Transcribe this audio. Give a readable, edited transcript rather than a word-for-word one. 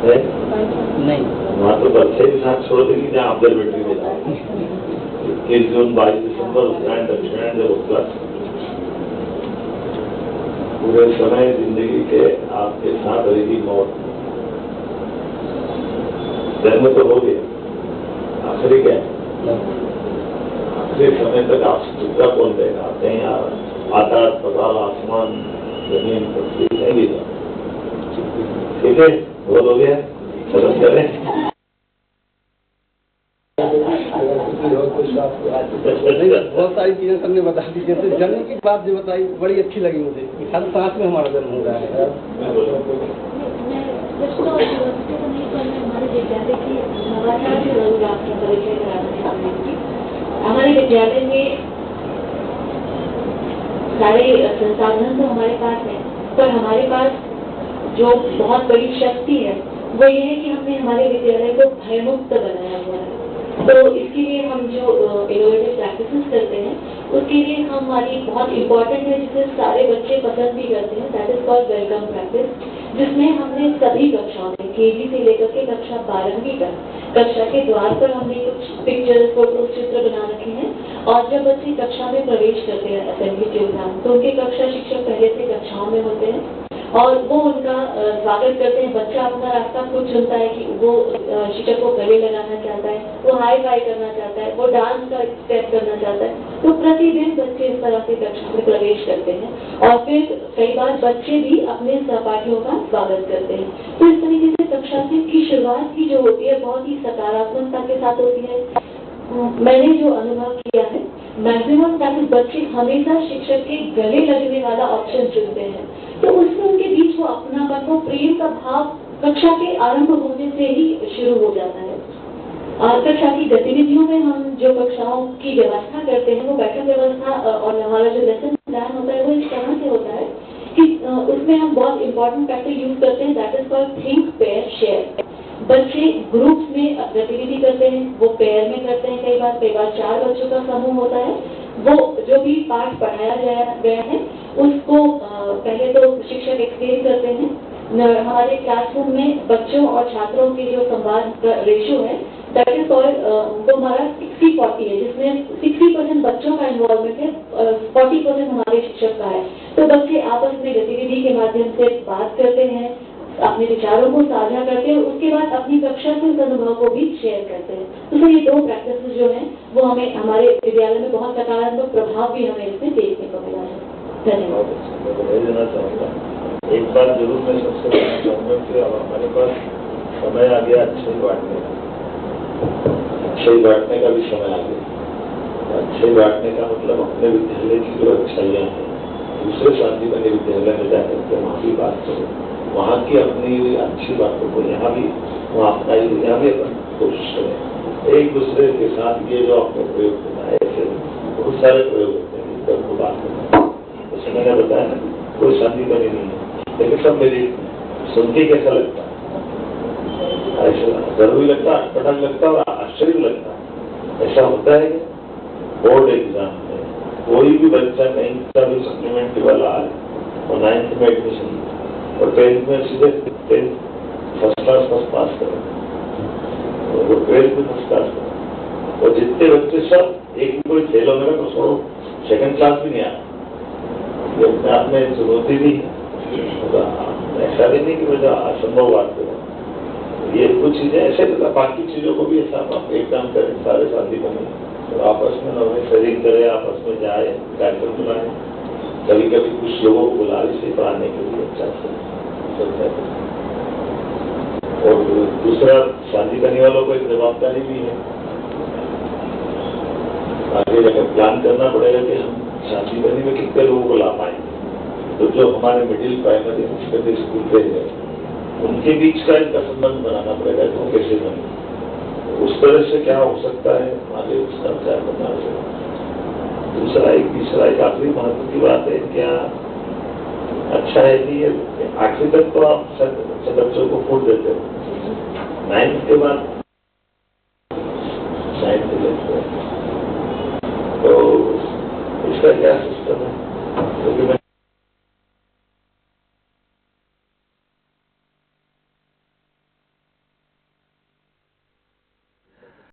है नहीं, वहाँ तो बच्चे भी साथ छोड़ देंगे जहाँ ऑब्जर्वेटरी में जाए। 21 जून 22 दिसंबर उत्तरायण दक्षिणायन जब होता पूरे समय जिंदगी के आपके साथ रहेगी मौत। जन्म तो हो गया, आखिरी क्या है? आखिरी समय तक आप सुविधा कौन देगा? कहीं आकाश पताल आसमान जमीन पृथ्वी नहीं देगा। ठीक है, बहुत हो गया, खत्म करें। बहुत सारी चीजें सबने बता दी, जैसे जन्म की बात जो बताई बड़ी अच्छी लगी मुझे। हर सांस में हमारा जन्म हो रहा है। हमारे विद्यालय में सारे संसाधन तो हमारे पास है, पर हमारे पास जो बहुत बड़ी शक्ति है वो ये है कि हमने हमारे विद्यालय को भयमुक्त बनाया हुआ है। तो इसके लिए हम जो इनोवेटिव प्रैक्टिसेस करते हैं उसके लिए हमारी बहुत इम्पोर्टेंट है, जिसे सारे बच्चे पसंद भी करते हैं, that is called welcome practice, जिसमें हमने सभी कक्षाओं में केजी से लेकर के कक्षा 12वीं तक कक्षा के द्वार पर हमने कुछ पिक्चर्स फोटो चित्र बना रखे हैं। और जब बच्चे कक्षा में प्रवेश करते हैं असेंबली के दौरान, तो उनके कक्षा शिक्षक पहले से कक्षाओं में होते हैं और वो उनका स्वागत करते हैं। बच्चा अपना रास्ता खुद चुनता है कि वो शिक्षक को गले लगाना चाहता है, वो हाई फाई करना चाहता है, वो डांस का स्टेप करना चाहता है। तो प्रतिदिन बच्चे इस तरह से कक्षा में प्रवेश करते हैं और फिर कई बार बच्चे भी अपने सहपाठियों का स्वागत करते हैं। तो इस तरीके से कक्षा की शुरुआत की जो होती है बहुत ही सकारात्मकता के साथ होती है। मैंने जो अनुभव किया है, मैक्सिमम टाइम बच्चे हमेशा शिक्षक के गले लगने वाला ऑप्शन चुनते हैं। तो उससे उनके बीच वो अपनापन, वो प्रेम का भाव कक्षा के आरंभ होने से ही शुरू हो जाता है। और कक्षा की गतिविधियों में हम जो कक्षाओं की व्यवस्था करते हैं, वो बैठक व्यवस्था और हमारा जो लेसन प्लान होता है वो इस तरह से होता है कि उसमें हम बहुत इंपॉर्टेंट फैक्टर यूज करते हैं, that is called think pair share. बच्चे ग्रुप्स में गतिविधि करते हैं, वो पेयर में करते हैं। कई बार 4 बच्चों का समूह होता है। वो जो भी पाठ पढ़ाया गया है उसको पहले तो शिक्षक एक्सप्लेन करते हैं। हमारे क्लासरूम में बच्चों और छात्रों के जो संवाद का रेशियो है दैट इज कॉल्ड वो हमारा 60-40 है, जिसमें 60% बच्चों का इन्वॉल्वमेंट है, 40% हमारे शिक्षक का है। तो बच्चे आपस में गतिविधि के माध्यम से बात करते हैं, अपने विचारों को साझा करते हैं, उसके बाद अपनी कक्षा के उस अनुभव को भी शेयर करते हैं। तो ये 2 प्रैक्टिस जो हैं वो हमें हमारे विद्यालय में बहुत सकारात्मक प्रभाव भी हमें इसमें देखने को मिला है। धन्यवाद। देना चाहूँगा, एक बात जरूर मैं सबसे कहना चाहूँगा कि अब हमारे पास समय आ गया अच्छे बांटने का, अच्छे बांटने का भी समय आ गया। अच्छे बांटने का मतलब अपने विद्यालय की जो अच्छाइयाँ हैं दूसरे शांतिबनी विद्यालय में जाकर के वहाँ भी बात करो, वहाँ की अपनी अच्छी बातों को यहाँ भी वहाँ अपनाई, यहाँ भी अपन कोशिश करें। एक दूसरे के साथ ये जो आपने प्रयोग बनाए ऐसे बहुत सारे प्रयोग होते हैं जिस पर बात करना, जैसे मैंने बताया ना कोई शांतिबनी नहीं है, लेकिन सब मेरी सुन के कैसा लगता है, ऐसा जरूरी लगता है, अटपटा लगता है और आश्चर्य लगता है। ऐसा होता है कि बोर्ड एग्जाम में कोई भी बच्चा कहीं का भी सप्लीमेंट्री वाला आए और 9th में एडमिशन और 10th में सीधे 10th first class first pass करें और 12th में फर्स्ट क्लास करें और जितने बच्चे सब एक भी कोई फेल हो गया तो उसको 2nd क्लास भी नहीं आया, ये अपने आप में चुनौती भी है। ऐसा भी नहीं कि मुझे असंभव बात करें, ये कुछ चीजें ऐसे बाकी चीजों को भी ऐसा आप एकदम करें, सारे शादी बने तो आपस में नौकरी शेयरिंग करें, आपस में जाए, कार्यक्रम बुलाएं, कभी कभी कुछ लोगों को बुला इसे पढ़ाने के लिए अच्छा से। और दूसरा शादी करने वालों को एक जवाबदारी भी है, आगे जाकर प्लान करना पड़ेगा कि हम शादी करने में कितने लोगों को ला पाएंगे। तो जो हमारे मिडिल प्राइमरी सेकेंडरी स्कूल के हैं उनके बीच का इनका संबंध बनाना पड़ेगा कि वो कैसे बने, उस तरह से क्या हो सकता है आगे उसका क्या करना चाहिए। दूसरा एक आखिरी महत्व की बात है, क्या अच्छा है कि 8वीं तक तो आप सब बच्चों को फूट देते हो, 9th के बाद